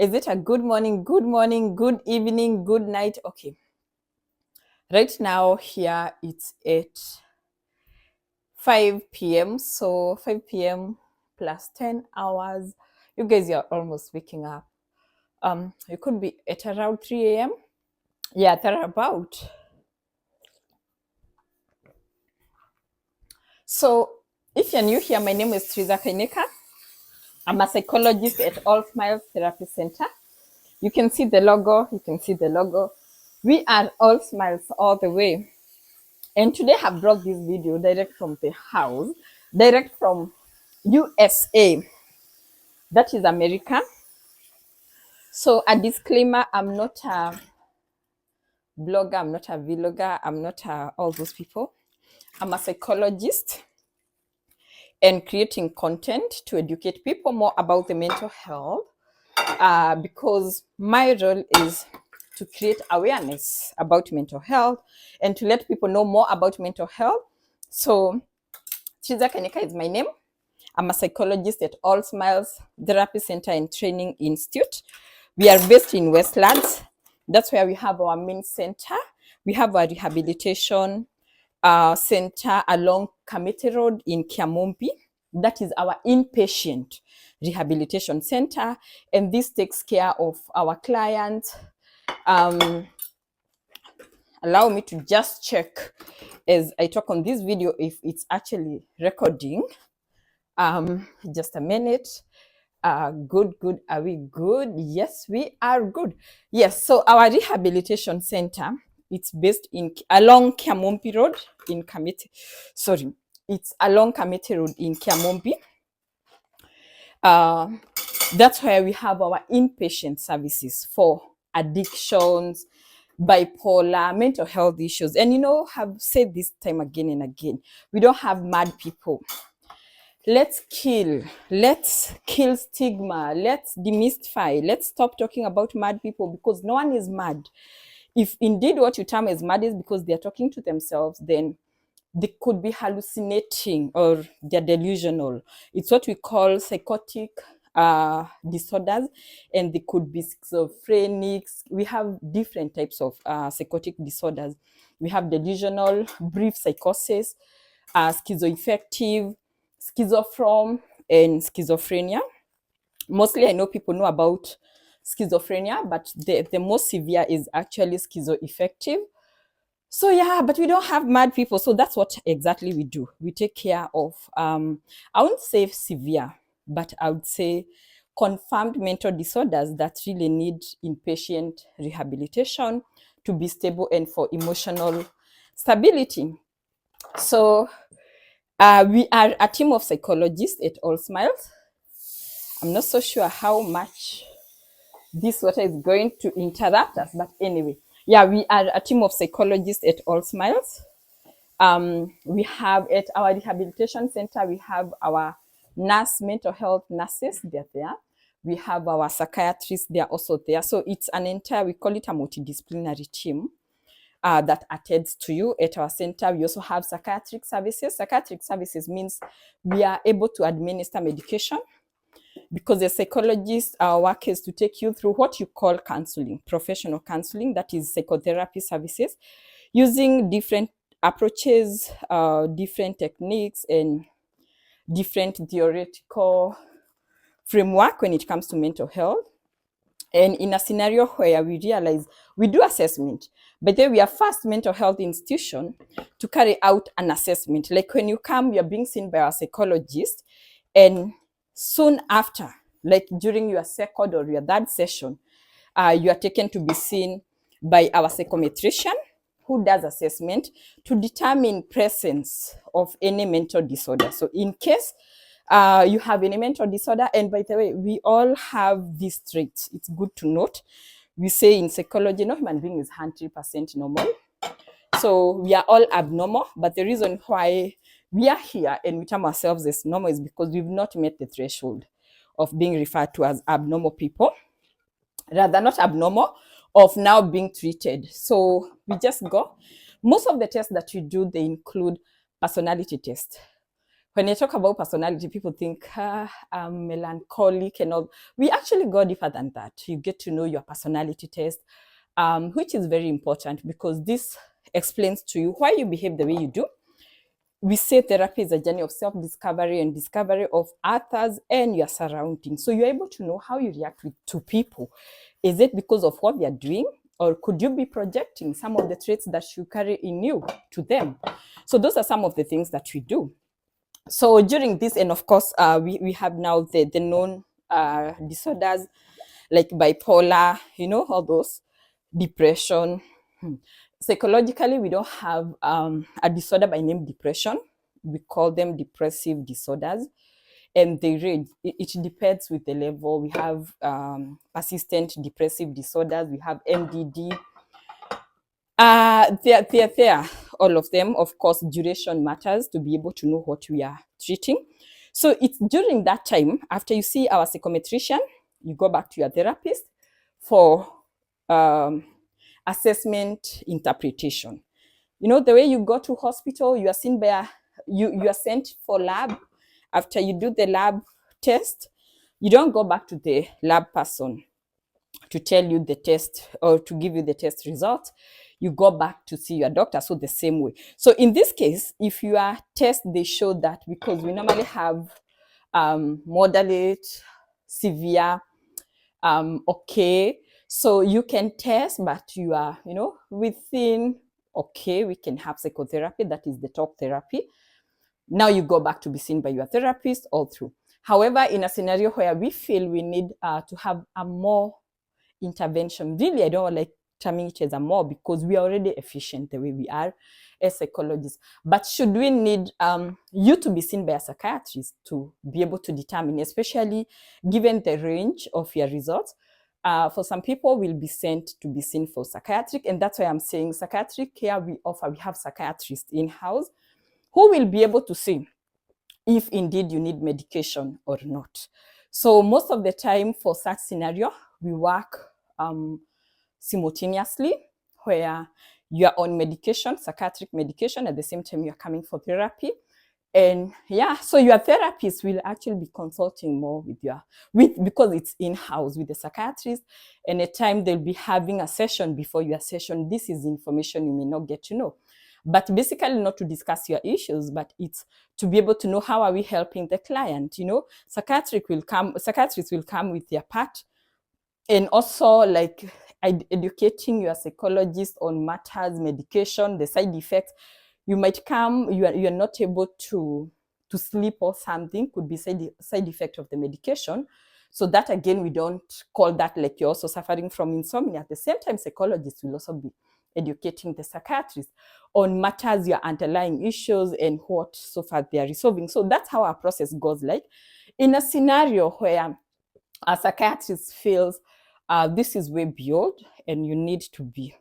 Is it a good morning, good evening, good night? Okay. Right now here it's at 5 p.m. So 5 p.m. plus 10 hours. You guys are almost waking up. You could be at around 3 a.m. Yeah, thereabout. So if you're new here, my name is Trizah Kainika. I'm a psychologist at All Smiles Therapy Center. You can see the logo. We are All Smiles all the way. And today I have brought this video direct from the house, direct from USA. That is America. So a disclaimer, I'm not a blogger, I'm not a vlogger, I'm not all those people. I'm a psychologist and creating content to educate people more about the mental health because my role is to create awareness about mental health and to let people know more about mental health. So Trizah Kainika is my name. I'm a psychologist at All Smiles Therapy Center and Training Institute. We are based in Westlands. That's where we have our main center. We have a rehabilitation center along Kamiti Road in Kiamumbi. That is our inpatient rehabilitation center. And this takes care of our clients. Allow me to just check as I talk on this video if it's actually recording. Just a minute. Good. Are we good? Yes, we are good. Yes, so our rehabilitation center, it's based along Kiamumbi Road in Kamiti. Sorry, it's along Kamiti Road in Kiamumbi. That's where we have our inpatient services for addictions, bipolar, mental health issues. And have said this time again and again, we don't have mad people. Let's kill stigma, let's demystify, let's stop talking about mad people because no one is mad. If indeed what you term as mad is because they're talking to themselves, then they could be hallucinating or they're delusional. It's what we call psychotic disorders, and they could be schizophrenics. We have different types of psychotic disorders. We have delusional, brief psychosis, schizoaffective, schizophrenic, and schizophrenia. Mostly I know people know about schizophrenia, but the most severe is actually schizoaffective. So yeah, but we don't have mad people. So that's what exactly we do. We take care of, I wouldn't say severe, but I would say confirmed mental disorders that really need inpatient rehabilitation to be stable and for emotional stability. So we are a team of psychologists at All Smiles. I'm not so sure how much this water is going to interrupt us, but anyway, yeah, we are a team of psychologists at All Smiles. We have at our rehabilitation center, we have our mental health nurses, they're there. We have our psychiatrists, they're also there. So it's an entire, we call it a multidisciplinary team that attends to you at our center. We also have psychiatric services. Psychiatric services means we are able to administer medication because the psychologist, our work is to take you through what you call counseling, professional counseling, that is psychotherapy services, using different approaches, different techniques, and different theoretical framework when it comes to mental health. And in a scenario where we realize we do assessment, but then we are first mental health institution to carry out an assessment. Like when you come, you're being seen by our psychologist, and soon after, like during your second or your third session, you are taken to be seen by our psychometrician who does assessment to determine presence of any mental disorder. So in case you have any mental disorder, and by the way, we all have these traits. It's good to note. We say in psychology, no human being is 100% normal. So we are all abnormal, but the reason why we are here and we term ourselves as normal is because we've not met the threshold of being referred to as abnormal people. Rather, not abnormal, of now being treated. So we just go. Most of the tests that we do, they include personality tests, when I talk about personality, people think I'm melancholic and all. We actually go deeper than that. You get to know your personality test, which is very important because this explains to you why you behave the way you do. We say therapy is a journey of self-discovery and discovery of others and your surroundings. So you're able to know how you react to people. Is it because of what they're doing? Or could you be projecting some of the traits that you carry in you to them? So those are some of the things that we do. So during this, and of course, we have now the known disorders like bipolar, all those, depression. Psychologically, we don't have a disorder by name depression. We call them depressive disorders, and they range. It depends with the level. We have persistent depressive disorders. We have MDD. They're all of them. Of course, duration matters to be able to know what we are treating. So it's during that time, after you see our psychometrician, you go back to your therapist for assessment interpretation. The way you go to hospital, you are seen by you are sent for lab. After you do the lab test, you don't go back to the lab person to tell you the test or to give you the test result. You go back to see your doctor. So the same way. So in this case, if your test, they show that, because we normally have moderate, severe, okay. So you can test, but you are, within okay, we can have psychotherapy. That is the talk therapy. Now you go back to be seen by your therapist all through. However, in a scenario where we feel we need to have a more intervention, really, I don't like terming it as a more, because we are already efficient the way we are as psychologists. But should we need you to be seen by a psychiatrist to be able to determine, especially given the range of your results, for some people will be sent to be seen for psychiatric, and that's why I'm saying psychiatric care we offer. We have psychiatrists in-house who will be able to see if indeed you need medication or not. So most of the time for such scenario, we work simultaneously, where you are on medication, psychiatric medication, at the same time you're coming for therapy. And yeah, so your therapist will actually be consulting more because it's in-house with the psychiatrist, and at time they'll be having a session before your session. This is information you may not get to know. But basically not to discuss your issues, but it's to be able to know how are we helping the client. Psychiatrists will come with their part, and also like educating your psychologist on matters, medication, the side effects. You might come, you are not able to sleep or something, could be side effect of the medication. So that again, we don't call that like you're also suffering from insomnia. At the same time, psychologists will also be educating the psychiatrist on matters, your underlying issues, and what so far they are resolving. So that's how our process goes. Like in a scenario where a psychiatrist feels this is way beyond and you need to be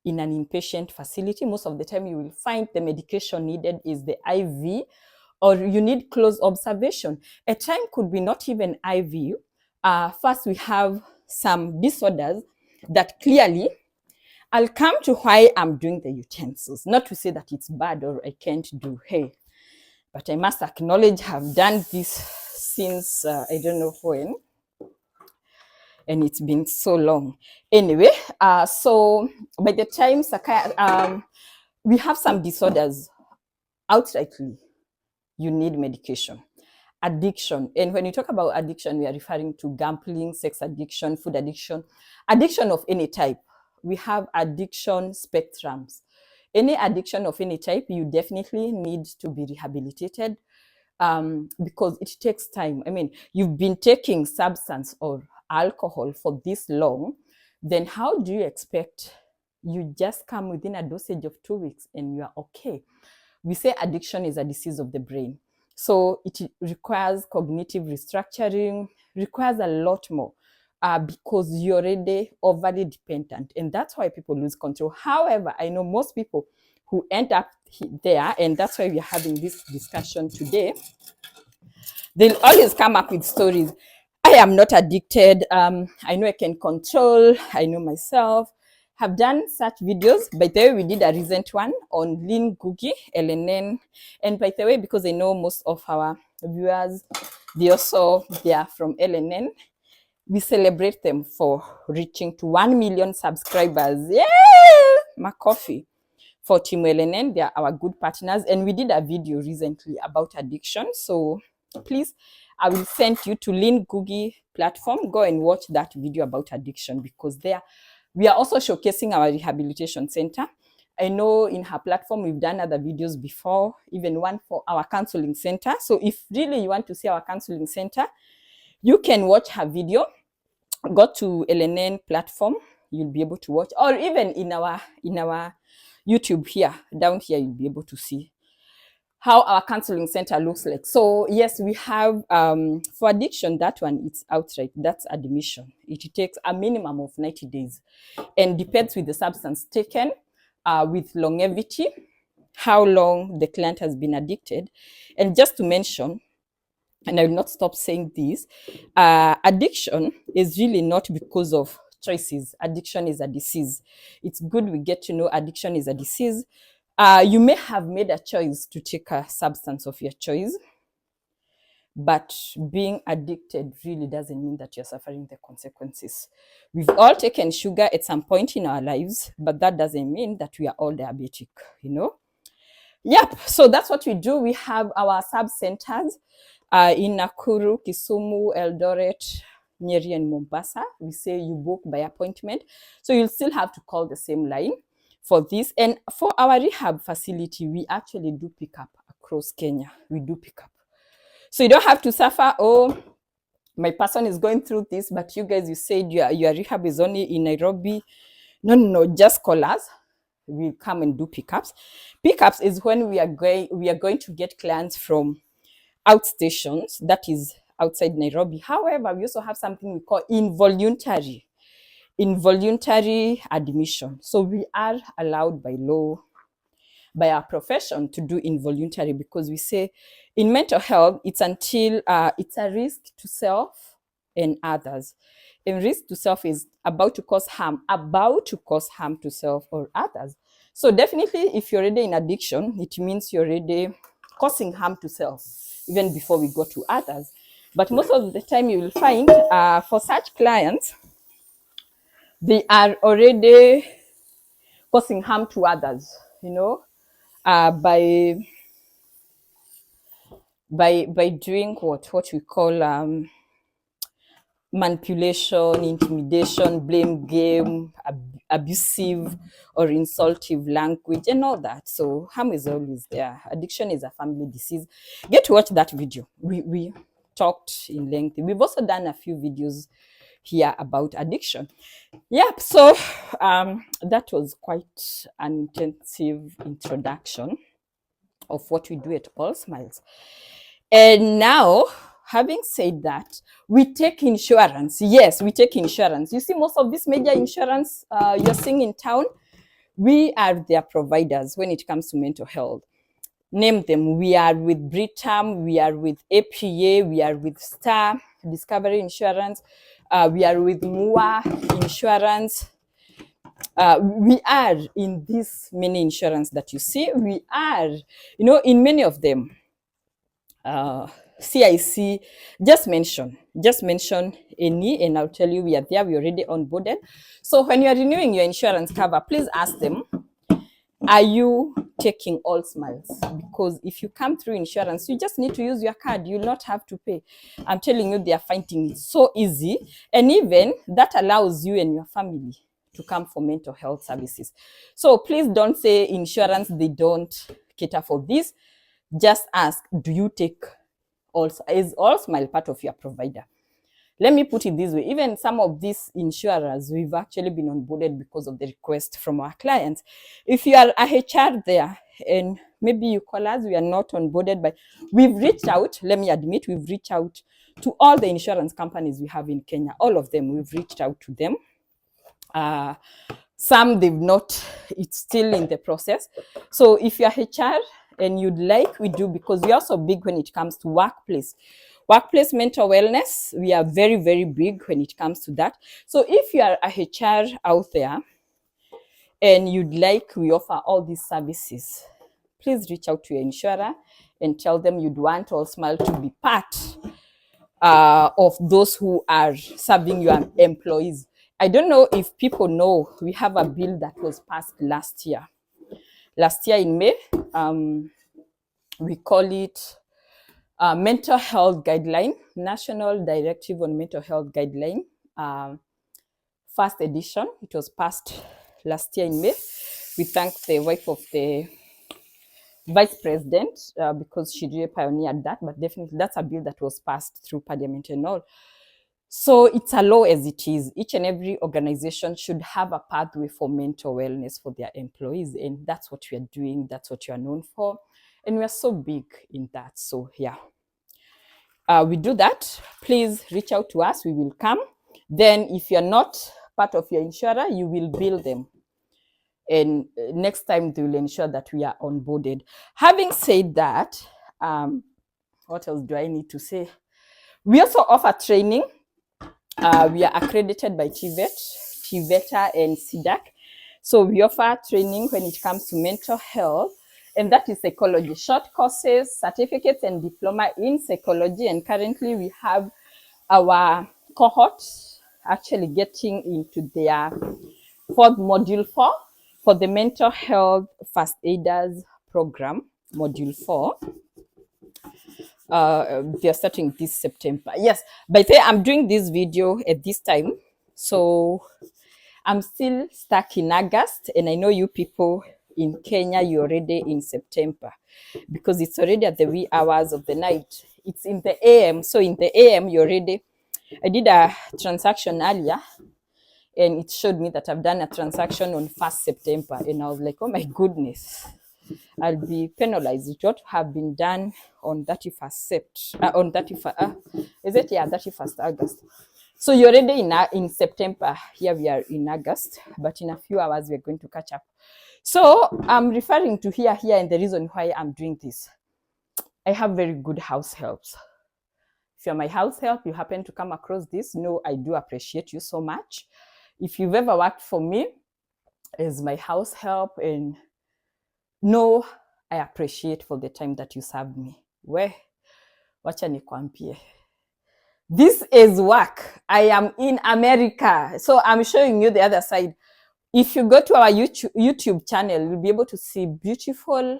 in an inpatient facility, most of the time you will find the medication needed is the IV, or you need close observation. A time could be not even IV. First, we have some disorders that clearly, I'll come to why I'm doing the utensils. Not to say that it's bad or I can't do, but I must acknowledge I've done this since I don't know when, and it's been so long. Anyway, so by the time we have some disorders, outrightly, you need medication. Addiction, and when you talk about addiction, we are referring to gambling, sex addiction, food addiction, addiction of any type. We have addiction spectrums. Any addiction of any type, you definitely need to be rehabilitated because it takes time. I mean, you've been taking substance or alcohol for this long, then how do you expect you just come within a dosage of 2 weeks and you are okay? We say addiction is a disease of the brain. So it requires cognitive restructuring, requires a lot more because you're already overly dependent. And that's why people lose control. However, I know most people who end up there, and that's why we're having this discussion today, they'll always come up with stories. I am not addicted. I know I can control. I know myself. have done such videos. By the way, we did a recent one on Lean Ngugi, LNN. And by the way, because I know most of our viewers, they are from LNN, we celebrate them for reaching to 1 million subscribers. Yeah! Makofi for Team LNN. They are our good partners. And we did a video recently about addiction. So please, I will send you to Lean Ngugi platform. Go and watch that video about addiction, because there we are also showcasing our rehabilitation center. I know in her platform, we've done other videos before, even one for our counseling center. So if really you want to see our counseling center, you can watch her video. Go to LNN platform, you'll be able to watch, or even in our YouTube here, down here, you'll be able to see how our counseling center looks like. So yes, we have for addiction, that one, it's outright, that's admission. It takes a minimum of 90 days and depends with the substance taken, with longevity, how long the client has been addicted. And just to mention, and I will not stop saying this, addiction is really not because of choices. Addiction is a disease. It's good we get to know addiction is a disease. You may have made a choice to take a substance of your choice, but being addicted really doesn't mean that you're suffering the consequences. We've all taken sugar at some point in our lives, but that doesn't mean that we are all diabetic, you know? Yep, so that's what we do. We have our sub-centers in Nakuru, Kisumu, Eldoret, Nyeri, and Mombasa. We say you book by appointment. So you'll still have to call the same line for this. And for our rehab facility, we actually do pick up across Kenya. We do pick up. So you don't have to suffer, oh, my person is going through this, but you guys, you said your rehab is only in Nairobi. No, just call us. We come and do pickups. Pickups is when we are going to get clients from outstations, that is outside Nairobi. However, we also have something we call involuntary admission. So we are allowed by law, by our profession, to do involuntary, because we say in mental health, it's until it's a risk to self and others. And risk to self is about to cause harm to self or others. So definitely, if you're already in addiction, it means you're already causing harm to self, even before we go to others. But most of the time you will find for such clients, they are already causing harm to others, you know, by doing what we call manipulation, intimidation, blame game, abusive or insultive language, and all that. So harm is always there. Addiction is a family disease. Get to watch that video. We talked in length. We've also done a few videos here about addiction. Yep. So that was quite an intensive introduction of what we do at All Smiles. And now, having said that, we take insurance. Yes, we take insurance. You see, most of these major insurance you're seeing in town, we are their providers when it comes to mental health. Name them. We are with Britam, we are with APA, we are with Star, Discovery Insurance, we are with MUA Insurance. We are in this many insurance that you see. We are, you know, in many of them. CIC, just mention any, and I'll tell you we are there. We already onboarded. So when you are renewing your insurance cover, please ask them, are you taking All Smiles? Because if you come through insurance, you just need to use your card. You'll not have to pay. I'm telling you, they are finding it so easy. And even that allows you and your family to come for mental health services. So please don't say insurance, they don't cater for this. Just ask, do you take is All Smile part of your provider? Let me put it this way. Even some of these insurers, we've actually been onboarded because of the request from our clients. If you are a HR there and maybe you call us, we are not onboarded, but we've reached out, let me admit, we've reached out to all the insurance companies we have in Kenya. All of them, we've reached out to them. Some they've not, it's still in the process. So if you're HR and you'd like, we do, because we're also big when it comes to workplace mental wellness. We are very, very big when it comes to that. So if you are a HR out there and you'd like we offer all these services, please reach out to your insurer and tell them you'd want 𝐴llSmile to be part of those who are serving your employees. I don't know if people know we have a bill that was passed last year. Last year in May, we call it Mental Health Guideline, National Directive on Mental Health Guideline, first edition. It was passed last year in May. We thank the wife of the Vice President because she really pioneered that, but definitely that's a bill that was passed through Parliament and all. So it's a law as it is. Each and every organization should have a pathway for mental wellness for their employees, and that's what we are doing. That's what you are known for, and we are so big in that. So yeah, we do that. Please reach out to us. We will come. Then if you're not part of your insurer, you will bill them. And next time they will ensure that we are onboarded. Having said that, what else do I need to say? We also offer training. We are accredited by TVET and SIDAC. So we offer training when it comes to mental health, and that is psychology, short courses, certificates, and diploma in psychology. And currently we have our cohort actually getting into their fourth module 4 for the mental health first aiders program, module 4. They're starting this September. Yes, by the way, I'm doing this video at this time, so I'm still stuck in August, and I know you people in Kenya, you're already in September because it's already at the wee hours of the night. It's in the AM, so in the AM you're already. I did a transaction earlier, and it showed me that I've done a transaction on 1st September, and I was like, oh my goodness, I'll be penalized. It ought to have been done on 31st on 31st, is it? Yeah, 31st August. So you're already in September. Here we are in August, but in a few hours we're going to catch up. So I'm referring to here, and the reason why I'm doing this. I have very good house helps. If you're my house help, you happen to come across this, no, I do appreciate you so much. If you've ever worked for me as my house help, and no, I appreciate for the time that you served me. Wacha nikwambie. This is work. I am in America. So I'm showing you the other side. If you go to our YouTube channel, you'll be able to see beautiful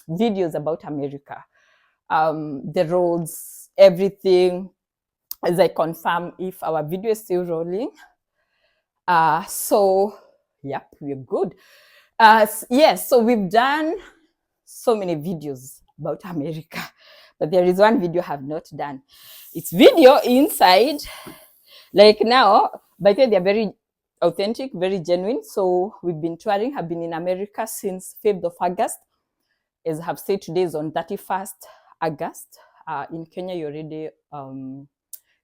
videos about America. The roads, everything, as I confirm if our video is still rolling. So, yep, we're good. Yes, so we've done so many videos about America, but there is one video I have not done. It's video inside. Like now, by the way, they're very authentic, very genuine. So we've been touring, have been in America since 5th of August. As I have said, today is on 31st August. In Kenya, you're already,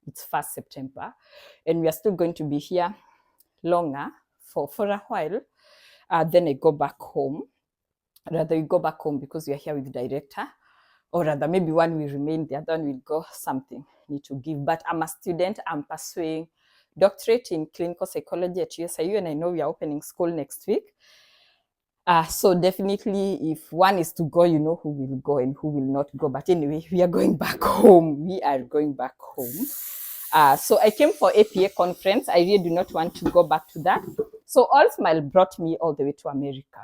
it's 1st September. And we are still going to be here longer for a while. Then I go back home. Rather, we go back home because we are here with the director. Or rather, maybe one will remain, the other one will go, something need to give. But I'm a student, I'm pursuing doctorate in clinical psychology at USIU, and I know we are opening school next week. So definitely, if one is to go, you know who will go and who will not go. But anyway, we are going back home. We are going back home. So I came for APA conference. I really do not want to go back to that. So 𝐴llSmile brought me all the way to America.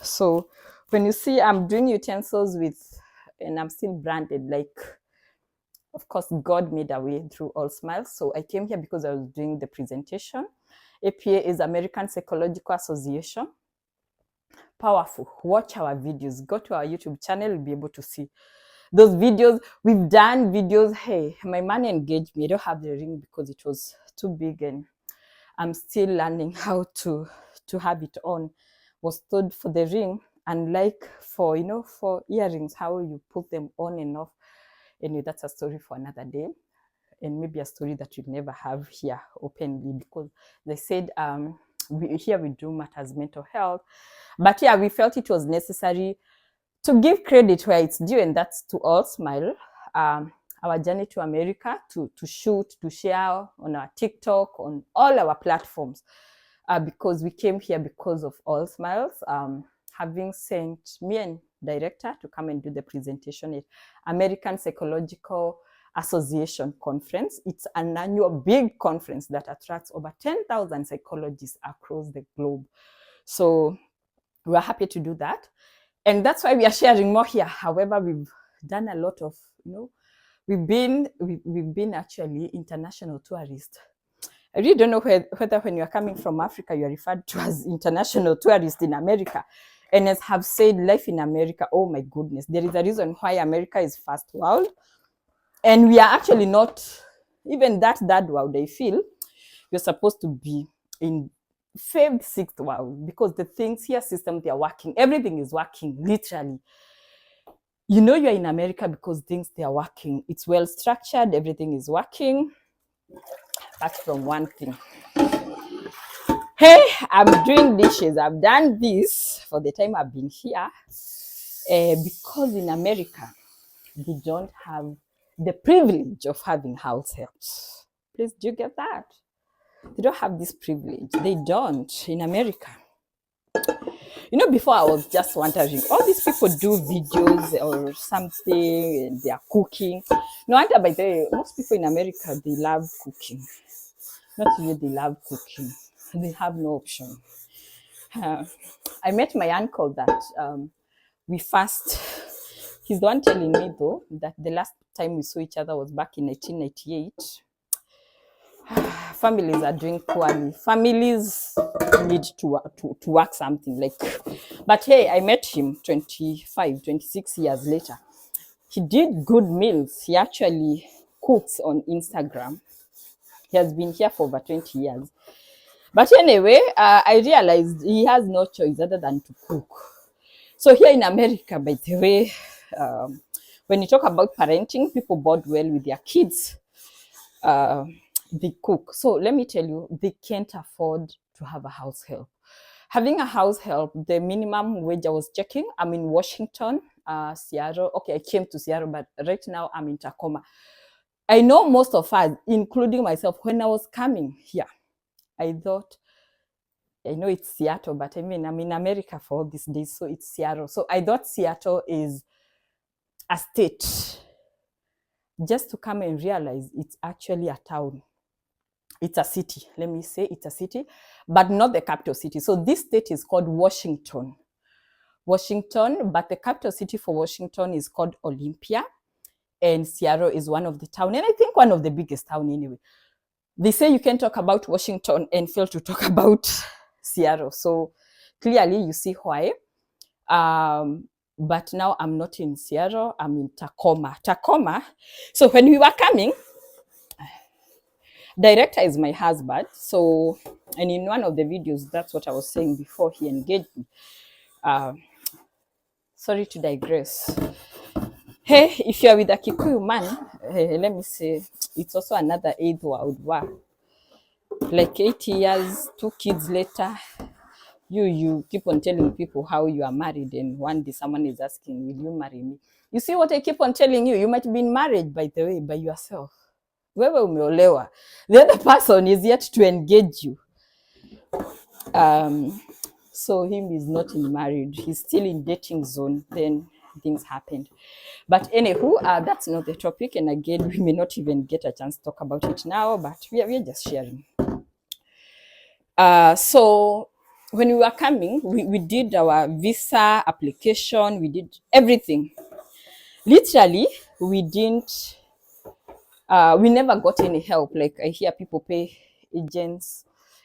So when you see I'm doing utensils with, and I'm still branded, like, of course, God made a way through 𝐴llSmile. So I came here because I was doing the presentation. APA is American Psychological Association. Powerful. Watch our videos. Go to our YouTube channel. You'll be able to see those videos. We've done videos. Hey, my man engaged me. I don't have the ring because it was too big, and I'm still learning how to have it on. Was told for the ring, and like for, you know, for earrings, how you put them on and off. Anyway, that's a story for another day, and maybe a story that you'll never have here openly, because they said here we do matters mental health. But yeah, we felt it was necessary to give credit where it's due, and that's to 𝐴llSmile. Our journey to America, to shoot, to share on our TikTok, on all our platforms. because we came here because of All Smiles, having sent me and director to come and do the presentation at American Psychological Association conference. It's an annual big conference that attracts over 10,000 psychologists across the globe. So we're happy to do that. And that's why we are sharing more here. However, we've done a lot of, we've been actually international tourists. I really don't know whether when you're coming from Africa, you're referred to as international tourist in America. And as have said, life in America, oh my goodness, there is a reason why America is first world. And we are actually not even that third world, I feel. We're supposed to be in fifth, sixth world, because the things here, system, they are working. Everything is working, literally. You're in America because things, they are working. It's well structured, everything is working. Apart from one thing. Hey, I'm doing dishes. I've done this for the time I've been here because in America, they don't have the privilege of having house helps. Please, do you get that? They don't have this privilege. They don't in America. Before I was just wondering, all these people do videos or something, and they are cooking. No wonder, by the way, most people in America, they love cooking. Not really they love cooking. They have no option. I met my uncle that he's the one telling me though, that the last time we saw each other was back in 1998. Families are doing poorly. Families need to work something but hey, I met him 26 years later. He did good meals. He actually cooks on Instagram. He has been here for over 20 years. But anyway, I realized he has no choice other than to cook. So here in America, by the way, when you talk about parenting, people bond well with their kids. They cook. So let me tell you, they can't afford to have a house help. Having a house help, the minimum wage I was checking, I'm in Washington, Seattle. Okay, I came to Seattle, but right now I'm in Tacoma. I know most of us, including myself, when I was coming here, I thought, I know it's Seattle, but I'm in America for all these days, so it's Seattle. So I thought Seattle is a state, just to come and realize it's actually a town. It's a city, let me say it's a city, but not the capital city. So this state is called Washington, but the capital city for Washington is called Olympia, and Seattle is one of the town, and I think one of the biggest town anyway. They say you can talk about Washington and fail to talk about Seattle. So clearly you see why. But now I'm not in Seattle, I'm in Tacoma. So when we were coming, director is my husband. So, and in one of the videos, that's what I was saying before he engaged me. Sorry to digress. Hey, if you're with a Kikuyu man, let me say, it's also another 8th world war. Like 80 years, 2 kids later, you keep on telling people how you are married, and one day someone is asking, will you marry me? You see what I keep on telling you? You might have been married, by the way, by yourself. Wewe umeolewa. The other person is yet to engage you. So him is not in marriage. He's still in dating zone. Then things happened. But anywho, that's not the topic. And again, we may not even get a chance to talk about it now, but we are just sharing. So when we were coming, we did our visa application. We did everything. Literally, we didn't, we never got any help. Like I hear people pay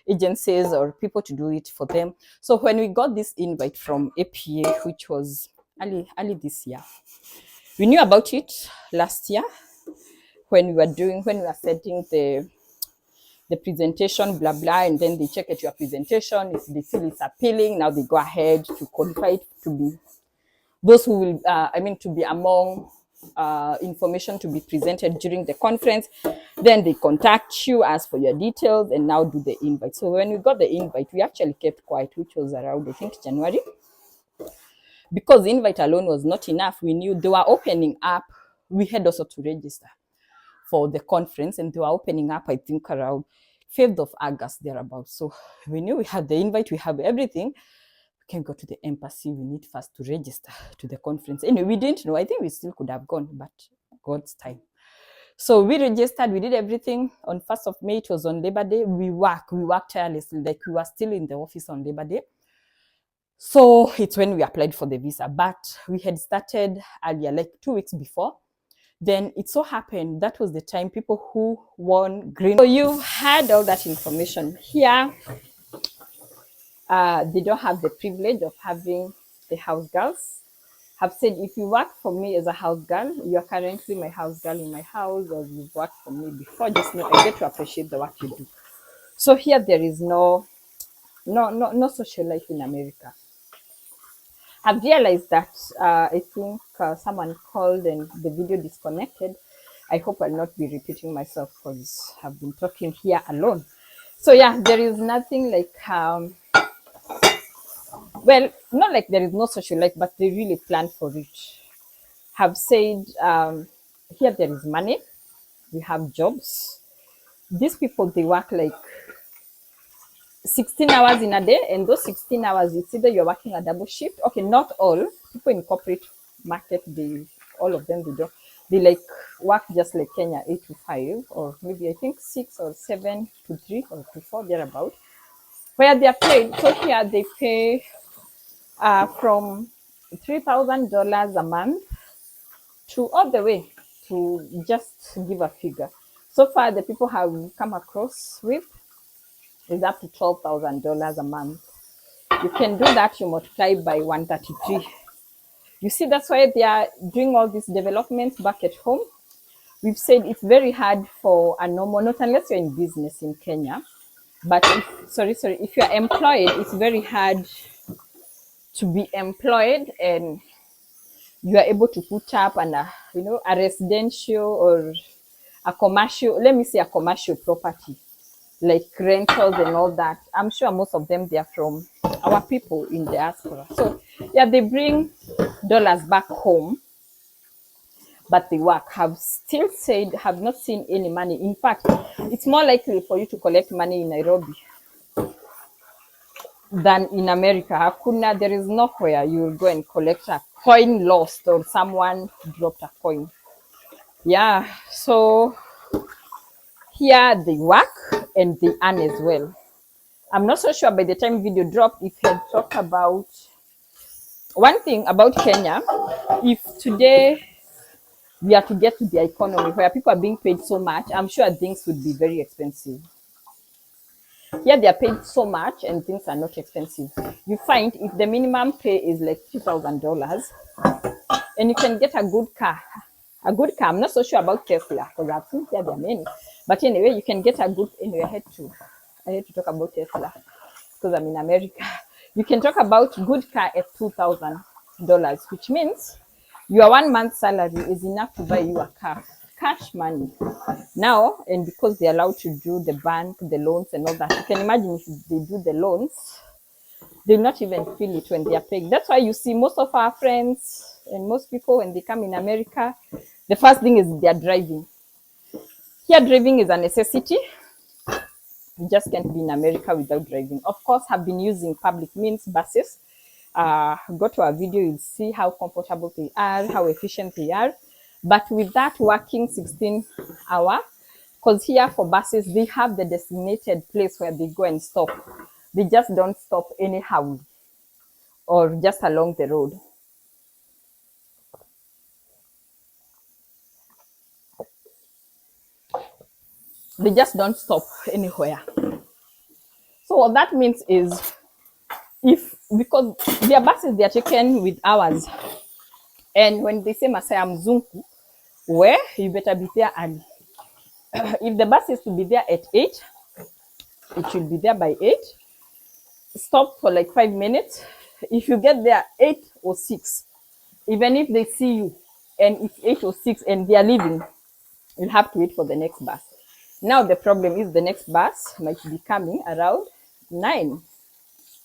agencies or people to do it for them. So when we got this invite from APA, which was early this year, we knew about it last year when we were setting the presentation, blah, blah, and then they check at your presentation. If they feel it's appealing, now they go ahead to qualify it to be those who will, to be among information to be presented during the conference. Then they contact you, ask for your details, and now do the invite. So when we got the invite, we actually kept quiet, which was around, I think, January. Because the invite alone was not enough. We knew they were opening up. We had also to register for the conference, and they were opening up, I think, around 5th of August, thereabouts. So we knew we had the invite, we have everything. We can go to the embassy. We need first to register to the conference. Anyway, we didn't know. I think we still could have gone, but God's time. So we registered, we did everything. On 1st of May, it was on Labor Day. We worked tirelessly, like we were still in the office on Labor Day. So it's when we applied for the visa, but we had started earlier, like 2 weeks before. Then it so happened that was the time people who won green. So you had all that information here. They don't have the privilege of having the house girls. Have said, if you work for me as a house girl, you are currently my house girl in my house, or you've worked for me before, just know I get to appreciate the work you do. So here there is no social life in America. I've realized that I think someone called and the video disconnected. I hope I'll not be repeating myself because I've been talking here alone. So yeah, there is nothing like, well, not like there is no social life, but they really plan for it. Have said, here there is money, we have jobs. These people, they work like 16 hours in a day, and those 16 hours, it's either you're working a double shift. Okay, not all people in corporate market, all of them, they like work just like Kenya, 8 to 5, or maybe I think 6 or 7 to 3 or to 4, thereabout, where they are paid. So here they pay from $3,000 a month to all the way to, just give a figure. So far, the people have come across with is up to $12,000 a month. You can do that, you multiply by 133. You see, that's why they are doing all these developments back at home. We've said it's very hard for a normal, not unless you're in business in Kenya, but if you're employed, it's very hard to be employed and you are able to put up a residential or a commercial, let me say a commercial property, like rentals and all that. I'm sure most of them, they are from our people in diaspora. So yeah, they bring dollars back home, but the work have still said, have not seen any money. In fact, it's more likely for you to collect money in Nairobi than in America. Hakuna, there is nowhere you will go and collect a coin lost or someone dropped a coin. Yeah, so here they work and they earn as well. I'm not so sure by the time video dropped if he had talked about one thing about Kenya. If today we are to get to the economy where people are being paid so much, I'm sure things would be very expensive. Here they are paid so much and things are not expensive. You find if the minimum pay is like $2,000 and you can get a good car. I'm not so sure about Tesla because I've seen there are many. But anyway, you can get a good, anyway, I had to talk about Tesla because I'm in America. You can talk about good car at $2,000, which means your 1 month salary is enough to buy you a car. Cash money. Now, and because they're allowed to do the bank, the loans and all that, you can imagine if they do the loans, they'll not even feel it when they are paying. That's why you see most of our friends and most people, when they come in America, the first thing is they're driving. Here, driving is a necessity. You just can't be in America without driving. Of course, have been using public means, buses. Go to our video, you'll see how comfortable they are, how efficient they are. But with that working 16 hours, because here for buses, they have the designated place where they go and stop. They just don't stop anyhow or just along the road. They just don't stop anywhere. So what that means is, because their buses, they are taken with hours. And when they say Masaya Mzungu, where you better be there early. If the bus is to be there at 8, it should be there by 8. Stop for like 5 minutes. If you get there 8 or 6, even if they see you, and it's 8 or 6 and they are leaving, you'll have to wait for the next bus. Now the problem is the next bus might be coming around 9,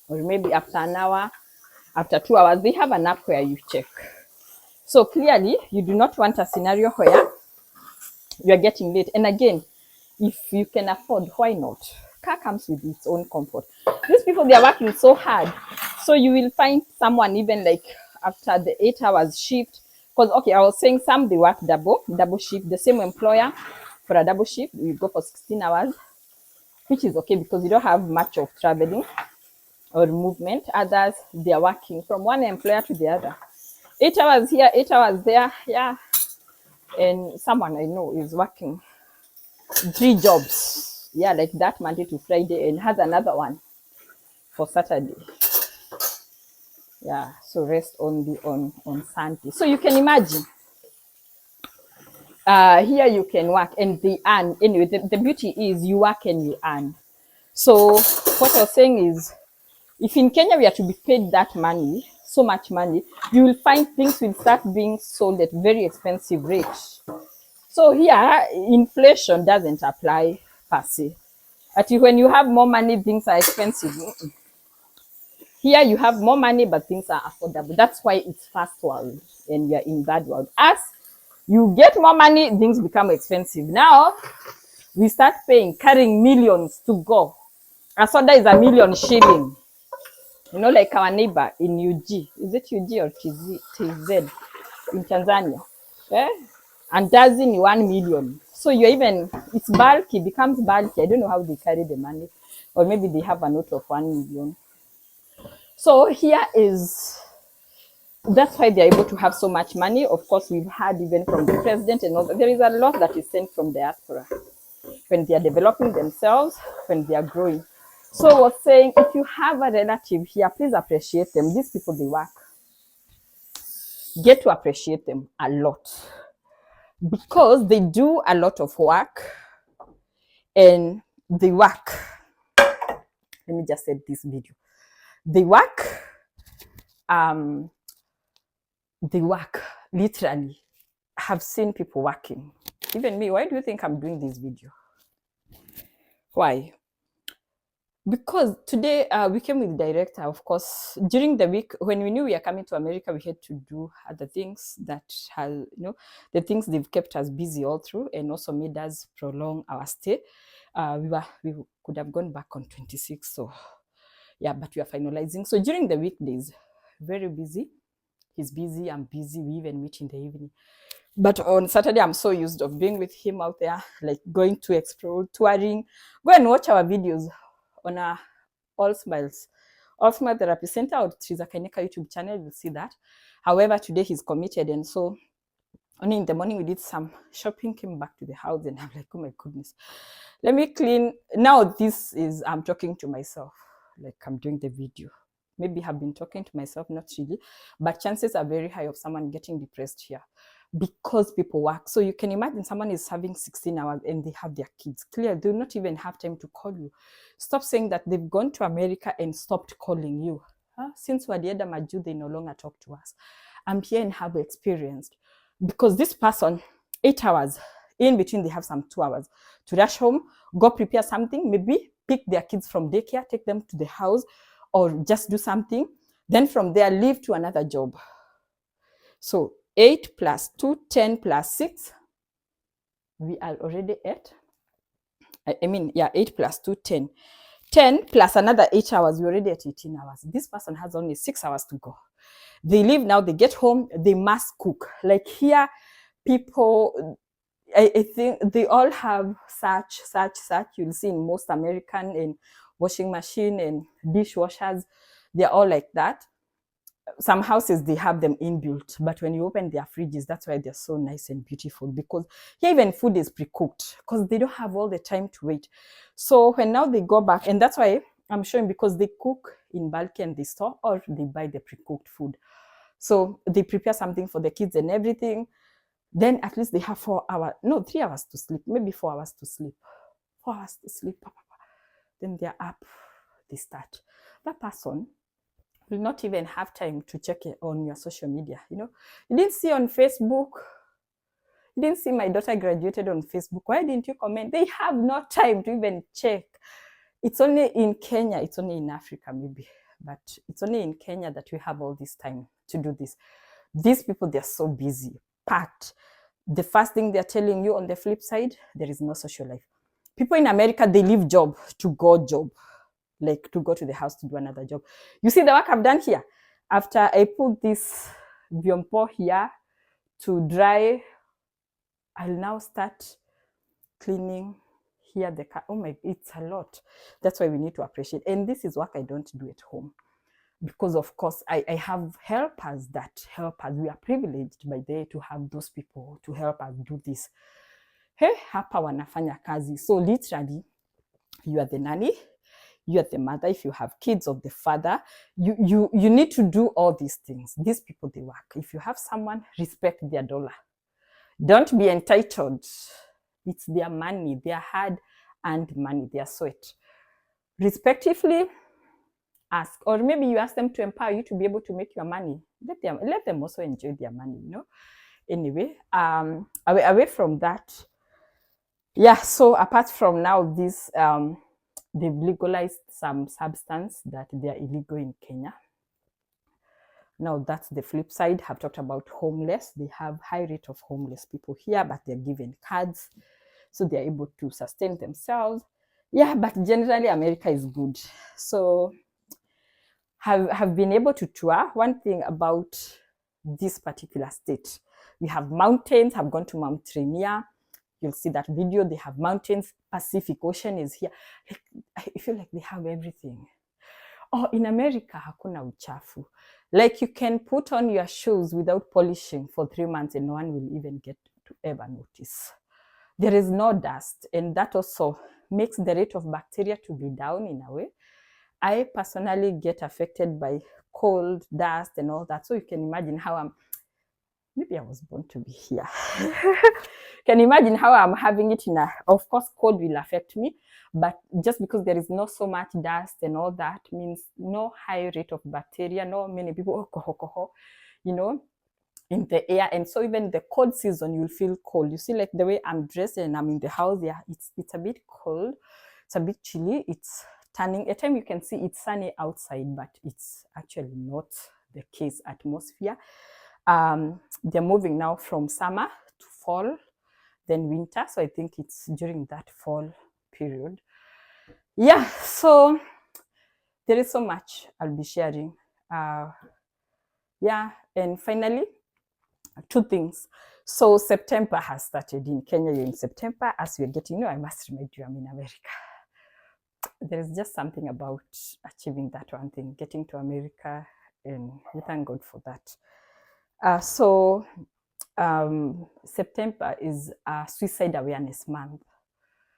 or maybe after an hour, after 2 hours. They have an app where you check. So clearly, you do not want a scenario where you are getting late. And again, If you can afford, why not? Car comes with its own comfort. These people, they are working so hard. So you will find someone even like after the 8 hours shift. Because, okay, I was saying some they work double shift. The same employer for a double shift, we go for 16 hours, which is okay because you don't have much of traveling or movement. Others, they are working from one employer to the other. 8 hours here, 8 hours there. Yeah. And someone I know is working 3 jobs. Yeah, like that Monday to Friday, and has another one for Saturday. Yeah, so rest only on Sunday. So you can imagine. Here you can work and they earn. Anyway, the beauty is you work and you earn. So what I was saying is, if in Kenya we are to be paid that money, so much money, you will find things will start being sold at very expensive rates. So here, inflation doesn't apply per se. When you have more money, things are expensive. Here you have more money, but things are affordable. That's why it's first world and we are in that world. As you get more money, things become expensive. Now, we start carrying millions to go. A soda is ₦1,000,000. You know, like our neighbor in UG. Is it UG or TZ in Tanzania? Eh? And dozen 1 million. So you're even, it's bulky, becomes bulky. I don't know how they carry the money. Or maybe they have a note of 1 million. So here is, that's why they're able to have so much money. Of course, we've had even from the president and all that. There is a lot that is sent from diaspora when they are developing themselves, when they are growing. So I was saying, if you have a relative here, please appreciate them. These people, they work. Get to appreciate them a lot because they do a lot of work and they work. Let me just set this video. They work. They work literally. I have seen people working. Even me. Why do you think I'm doing this video? Why? Because today we came with the director. Of course, during the week when we knew we are coming to America, we had to do other things that have, the things they've kept us busy all through and also made us prolong our stay. We could have gone back on 26. So yeah, but we are finalizing. So during the weekdays, very busy. He's busy, I'm busy. We even meet in the evening. But on Saturday, I'm so used of being with him out there, like going to explore, touring. Go and watch our videos on our All Smiles Therapy Center or Trizah Kainika YouTube channel. You'll see that. However, today he's committed. And so only in the morning, we did some shopping, came back to the house, and I'm like, oh my goodness. Let me clean. Now this is, I'm talking to myself, like I'm doing the video. Maybe have been talking to myself, not really, but chances are very high of someone getting depressed here because people work. So you can imagine someone is having 16 hours and they have their kids. Clearly, they do not even have time to call you. Stop saying that they've gone to America and stopped calling you. Since Wadieda Maju, they no longer talk to us. I'm here and have experienced because this person, 8 hours, in between they have some 2 hours to rush home, go prepare something, maybe pick their kids from daycare, take them to the house, or just do something. Then from there, leave to another job. So 8 plus 2, 10 plus 6. We are already at, 8 plus 2, 10. 10 plus another 8 hours, we're already at 18 hours. This person has only 6 hours to go. They leave now, they get home, they must cook. Like here, people, I think they all have such. You'll see in most American and washing machine and dishwashers, they're all like that. Some houses, they have them inbuilt, but when you open their fridges, that's why they're so nice and beautiful, because here even food is pre-cooked because they don't have all the time to wait. So when now they go back, and that's why I'm showing, because they cook in bulk and they store, or they buy the pre-cooked food. So they prepare something for the kids and everything. Then at least they have 3 hours to sleep, maybe 4 hours to sleep. 4 hours to sleep. Then they're up, they start. That person will not even have time to check it on your social media. You didn't see on Facebook, you didn't see my daughter graduated on Facebook. Why didn't you comment? They have no time to even check. It's only in Kenya, it's only in Africa maybe, but it's only in Kenya that we have all this time to do this. These people, they're so busy, packed. The first thing they're telling you on the flip side, there is no social life. People in America, they leave job to go job, like to go to the house to do another job. You see the work I've done here? After I put this vyombo here to dry, I'll now start cleaning here the car. Oh my, it's a lot. That's why we need to appreciate. And this is work I don't do at home. Because of course, I have helpers that help us. We are privileged by day to have those people to help us do this. Hey, hapa wanafanya kazi. So literally, you are the nanny, you are the mother, if you have kids, of the father. You need to do all these things. These people, they work. If you have someone, respect their dollar. Don't be entitled. It's their money, their hard-earned money, their sweat. Respectively, ask, or maybe you ask them to empower you to be able to make your money. Let them also enjoy their money, you know. Anyway, away from that, yeah. So apart from now, this they've legalized some substance that they are illegal in Kenya. Now that's the flip side. I've talked about homeless. They have high rate of homeless people here, but they're given cards, so they're able to sustain themselves. Yeah, but generally America is good. So have been able to tour. One thing about this particular state, we have mountains. I've gone to Mount Rainier. You'll see that video. They have mountains. Pacific Ocean is here. I feel like they have everything. Oh, in America, hakuna uchafu. Like you can put on your shoes without polishing for 3 months and no one will even get to ever notice. There is no dust, and that also makes the rate of bacteria to be down in a way. I personally get affected by cold, dust, and all that. So you can imagine how maybe I was born to be here. Can you imagine how I'm having it of course, cold will affect me, but just because there is not so much dust and all that means no high rate of bacteria, no many people, you know, in the air. And so even the cold season, you'll feel cold. You see, like the way I'm dressed and I'm in the house, yeah, it's a bit cold. It's a bit chilly. It's turning, at time you can see it's sunny outside, but it's actually not the case atmosphere. They're moving now from summer to fall, then winter. So I think it's during that fall period. Yeah, so there is so much I'll be sharing. Yeah, and finally, 2 things. So September has started in Kenya. You're in September. As we're getting, I must remind you, I'm in America. There is just something about achieving that one thing, getting to America, and we thank God for that. September is Suicide Awareness Month.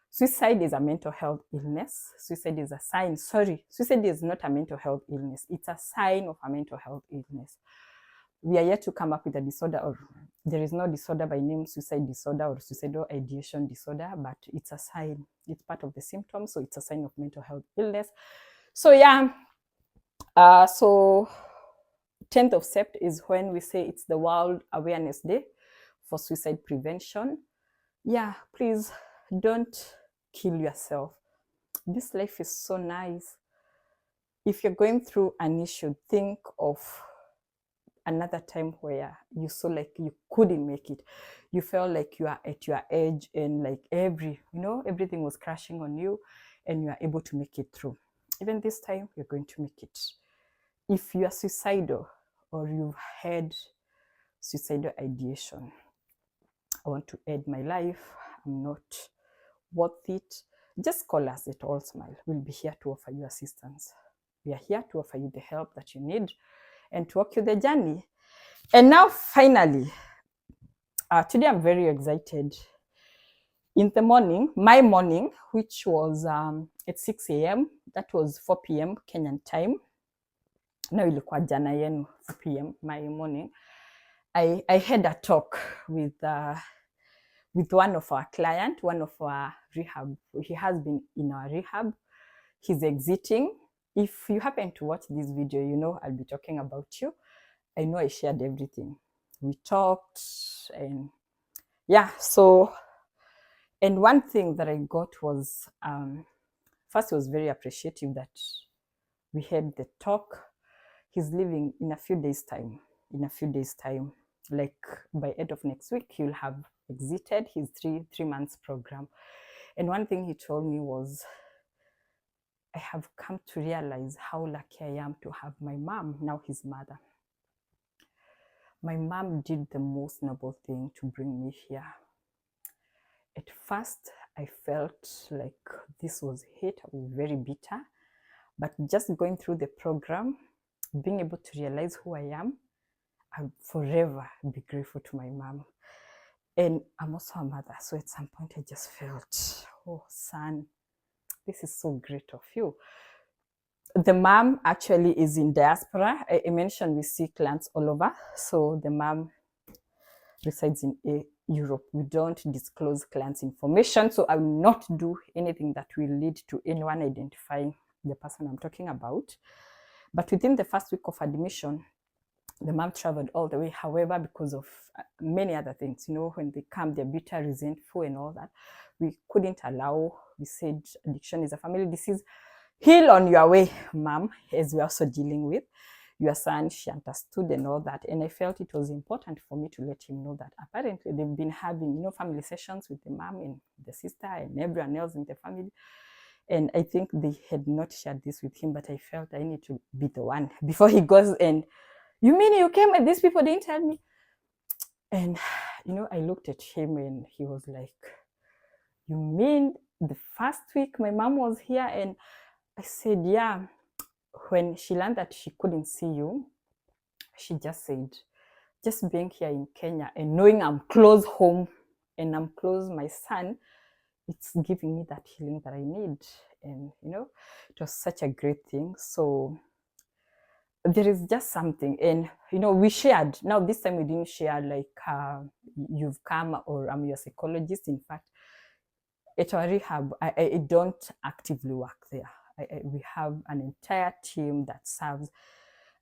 Suicide is a mental health illness. Suicide is a sign. Suicide is not a mental health illness. It's a sign of a mental health illness. We are yet to come up with a disorder, or there is no disorder by name suicide disorder or suicidal ideation disorder, but it's a sign. It's part of the symptoms, so it's a sign of mental health illness. So yeah, so 10th of Sept is when we say it's the World Awareness Day for Suicide Prevention. Yeah, please don't kill yourself. This life is so nice. If you're going through an issue, think of another time where you saw like you couldn't make it. You felt like you are at your edge and like everything was crashing on you, and you are able to make it through. Even this time, you're going to make it. If you are suicidal or you've had suicidal ideation, I want to end my life. I'm not worth it. Just call us at All Smile. We'll be here to offer you assistance. We are here to offer you the help that you need and to walk you the journey. And now, finally, today I'm very excited. In the morning, my morning, which was at 6 a.m., that was 4 p.m. Kenyan time. Now ilikuwa jana yenu, 4 p.m. my morning. I had a talk with one of our clients, one of our rehab. He has been in our rehab. He's exiting. If you happen to watch this video, you know I'll be talking about you. I know I shared everything. We talked, and yeah, so, and one thing that I got was, first, he was very appreciative that we had the talk. He's leaving in a few days' time. Like by end of next week, he'll have exited his three months program. And one thing he told me was, I have come to realize how lucky I am to have my mom, now his mother. My mom did the most noble thing to bring me here. At first, I felt like this was hate. I was very bitter. But just going through the program, being able to realize who I am, I'll forever be grateful to my mom. And I'm also a mother. So at some point, I just felt, oh, son, this is so great of you. The mom actually is in diaspora. I mentioned we see clients all over. So the mom resides in Europe. We don't disclose clients' information. So I will not do anything that will lead to anyone identifying the person I'm talking about. But within the first week of admission, the mom traveled all the way. However, because of many other things, you know, when they come, they're bitter, resentful, and all that, we couldn't allow. We said addiction is a family disease. Heal on your way, mom, as we're also dealing with your son. She understood and all that. And I felt it was important for me to let him know that apparently they've been having, you know, family sessions with the mom and the sister and everyone else in the family. And I think they had not shared this with him, but I felt I need to be the one before he goes and, you mean you came and these people didn't tell me? And, you know, I looked at him and he was like, you mean the first week my mom was here? And I said, yeah. When she learned that she couldn't see you, she just said, just being here in Kenya and knowing I'm close home and I'm close my son, it's giving me that healing that I need. And, you know, it was such a great thing. So there is just something. And, you know, we shared. Now, this time we didn't share like you've come or I'm your psychologist. In fact, at our rehab, I don't actively work there. We have an entire team that serves.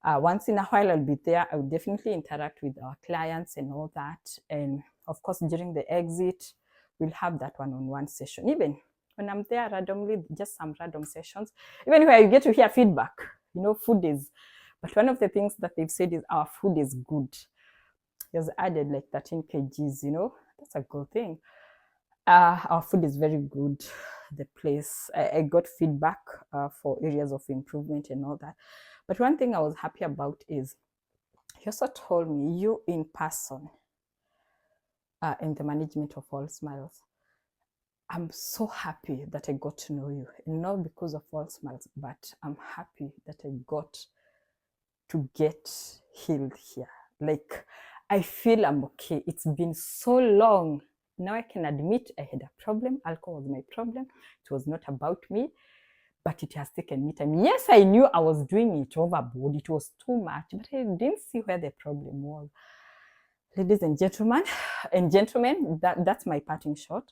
Once in a while, I'll be there. I will definitely interact with our clients and all that. And of course, during the exit, we'll have that one-on-one session. Even when I'm there randomly, just some random sessions, even where you get to hear feedback, you know, food is. But one of the things that they've said is our food is good. He has added like 13 kgs, you know, that's a good thing. Our food is very good. The place, I got feedback for areas of improvement and all that. But one thing I was happy about is he also told me, you in person, in the management of All Smiles, I'm so happy that I got to know you. And not because of All Smiles, but I'm happy that I got to get healed here. Like, I feel I'm okay. It's been so long. Now I can admit I had a problem. Alcohol was my problem. It was not about me, but it has taken me time. Yes, I knew I was doing it overboard. It was too much, but I didn't see where the problem was. Ladies and gentlemen, that's my parting shot.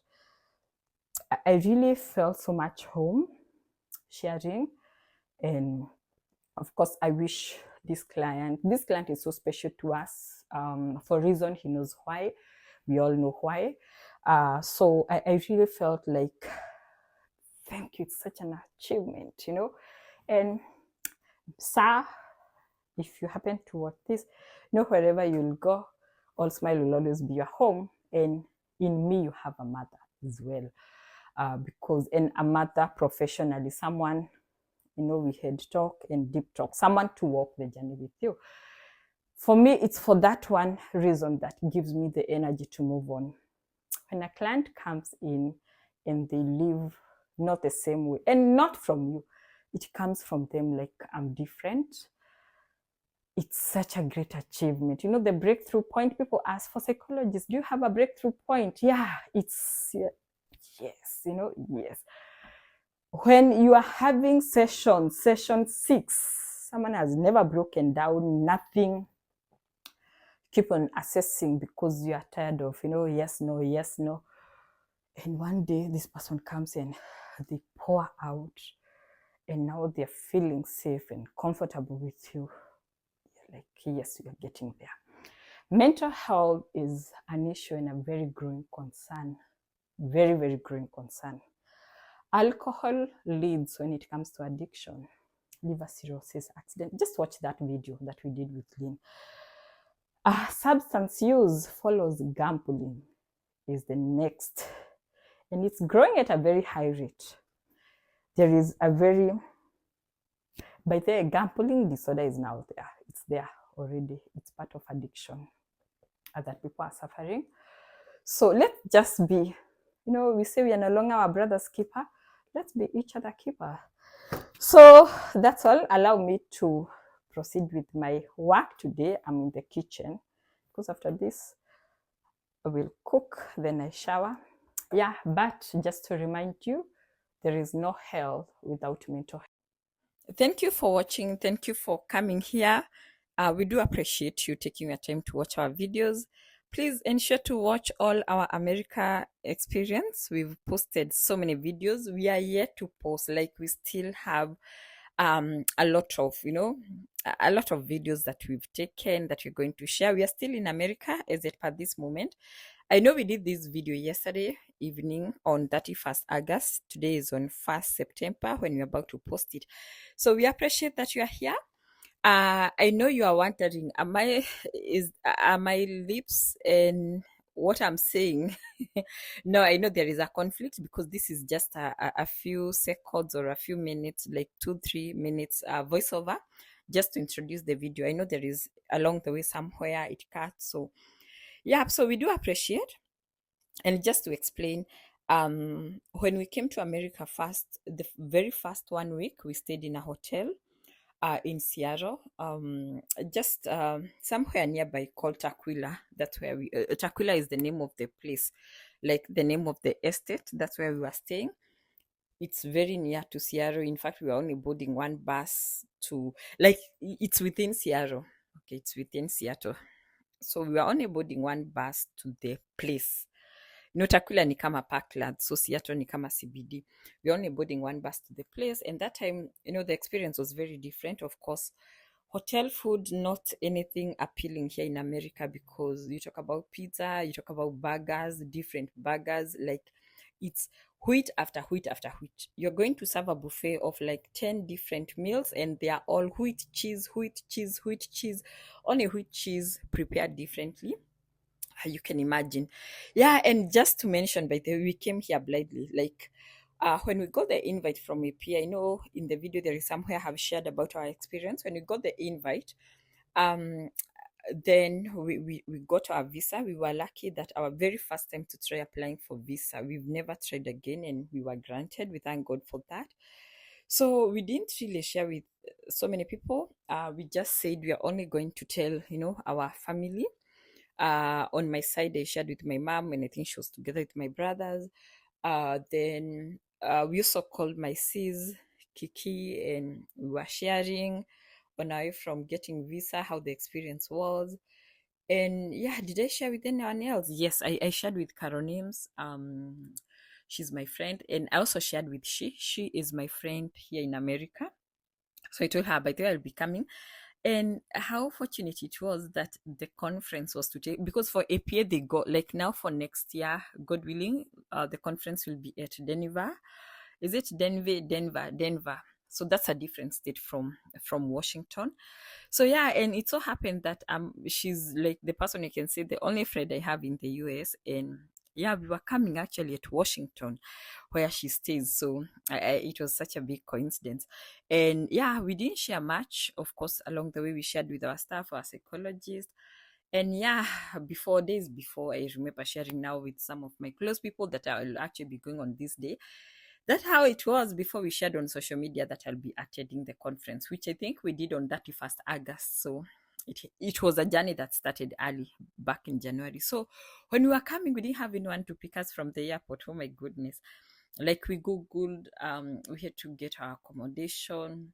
I really felt so much home sharing. And of course, I wish this client is so special to us for a reason. He knows why. We all know why. So I really felt like, thank you, it's such an achievement, you know. And sir, if you happen to watch this, you know, wherever you'll go, All Smile will always be your home. And in me, you have a mother as well. And a mother professionally, someone, you know, we had talk and deep talk, someone to walk the journey with you. For me, it's for that one reason that gives me the energy to move on. When a client comes in and they leave not the same way, and not from you, it comes from them like, I'm different. It's such a great achievement. You know, the breakthrough point, people ask for psychologists, do you have a breakthrough point? Yeah, it's, yes, you know, yes. When you are having session 6, someone has never broken down, nothing, keep on assessing because you are tired of, you know, yes, no, yes, no. And one day this person comes and they pour out, and now they're feeling safe and comfortable with you. You're like, yes, you're getting there. Mental health is an issue and a very growing concern. Very, very growing concern. Alcohol leads when it comes to addiction, liver cirrhosis, accident. Just watch that video that we did with Lynn. Substance use follows gambling is the next. and it's growing at a very high rate. There is a very, by the way, gambling disorder is now there. It's there already. It's part of addiction that people are suffering. So let's just be, we say we are no longer our brother's keeper. Let's be each other keeper. So that's all. Allow me to proceed with my work today. I'm in the kitchen because after this, I will cook, then I shower. Yeah, but just to remind you, there is no health without mental health. Thank you for watching. Thank you for coming here. We do appreciate you taking your time to watch our videos. Please ensure to watch all our America experience. We've posted so many videos. We are yet to post, like we still have a lot of videos that we've taken that we're going to share. We are still in America as at this moment. I know we did this video yesterday evening on 31st August. Today is on 1st September when we're about to post it. So we appreciate that you are here. I know you are wondering, are my lips and what I'm saying? No, I know there is a conflict because this is just a few seconds or a few minutes, like 2-3 minutes voiceover, just to introduce the video. I know there is along the way somewhere it cuts. So yeah, so we do appreciate. And just to explain, when we came to America first, the very first 1 week, we stayed in a hotel in Seattle, just somewhere nearby called Taquilla. That's where we, Taquilla is the name of the place, like the name of the estate. That's where we were staying. It's very near to Seattle. In fact, we were only boarding one bus to, like, it's within Seattle. Okay, it's within Seattle. So we were only boarding one bus to the place. Taquilla ni kama Parkland, so Seattle ni kama CBD. We're only boarding one bus to the place, and that time, the experience was very different. Of course, hotel food, not anything appealing here in America, because you talk about pizza, you talk about burgers, different burgers, like it's wheat after wheat after wheat. You're going to serve a buffet of like 10 different meals, and they are all wheat cheese, wheat cheese, wheat cheese, only wheat cheese prepared differently. You can imagine. Yeah, and just to mention, by the way, we came here blindly. Like when we got the invite from AP, I know in the video there is somewhere I have shared about our experience. When we got the invite, then we got our visa. We were lucky that our very first time to try applying for visa, we've never tried again, and we were granted. We thank God for that. So we didn't really share with so many people. We just said we are only going to tell, our family. On my side, I shared with my mom, and I think she was together with my brothers. Then we also called my sis, Kiki, and we were sharing on our way from getting visa, how the experience was. And yeah, did I share with anyone else? Yes, I shared with Caronims. She's my friend. And I also shared with she. She is my friend here in America. So I told her, by the way, I'll be coming. And how fortunate it was that the conference was to take, because for APA they got, like, now for next year, God willing, the conference will be at Denver. Is it Denver? So that's a different state from Washington. So yeah, and it so happened that she's like the person you can say the only friend I have in the US, and yeah, we were coming actually at Washington, where she stays. So it was such a big coincidence. And yeah, we didn't share much. Of course, along the way, we shared with our staff, our psychologist. And yeah, days before, I remember sharing now with some of my close people that I will actually be going on this day. That's how it was before we shared on social media that I'll be attending the conference, which I think we did on 31st August. So it was a journey that started early back in January. So when we were coming, we didn't have anyone to pick us from the airport. Oh my goodness. Like we Googled, we had to get our accommodation.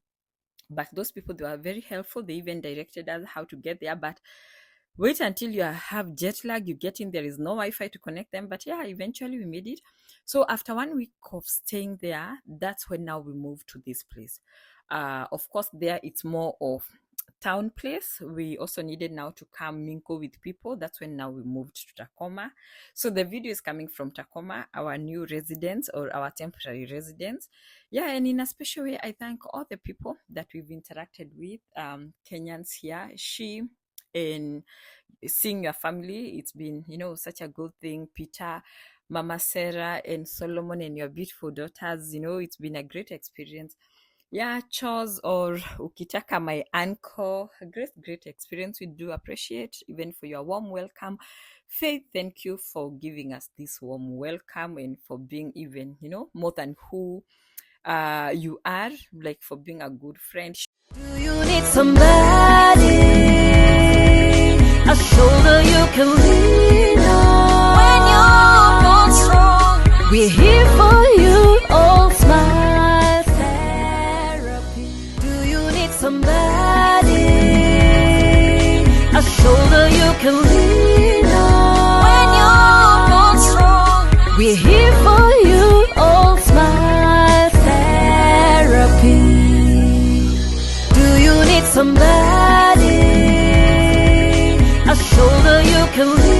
But those people, they were very helpful. They even directed us how to get there. But wait until you have jet lag, you get in, there is no Wi-Fi to connect them. But yeah, eventually we made it. So after 1 week of staying there, that's when now we moved to this place. Of course, there it's more of town place. We also needed now to come mingle with people. That's when now we moved to Tacoma. So the video is coming from Tacoma, our new residence or our temporary residence. Yeah, and in a special way, I thank all the people that we've interacted with, Kenyans here. In seeing your family, it's been, such a good thing. Peter, Mama Sarah and Solomon and your beautiful daughters. It's been a great experience. Yeah, chores or ukitaka my anchor, a great experience. We do appreciate even for your warm welcome. Faith, thank you for giving us this warm welcome and for being even, more than who you are, like for being a good friend. Do you need somebody, a shoulder you can lean on when you're gone strong? We're here for you, all smile therapy. Do you need somebody, a shoulder you can lean on when you're gone strong? We're here for you, all smile therapy. Do you need somebody, a shoulder you can lean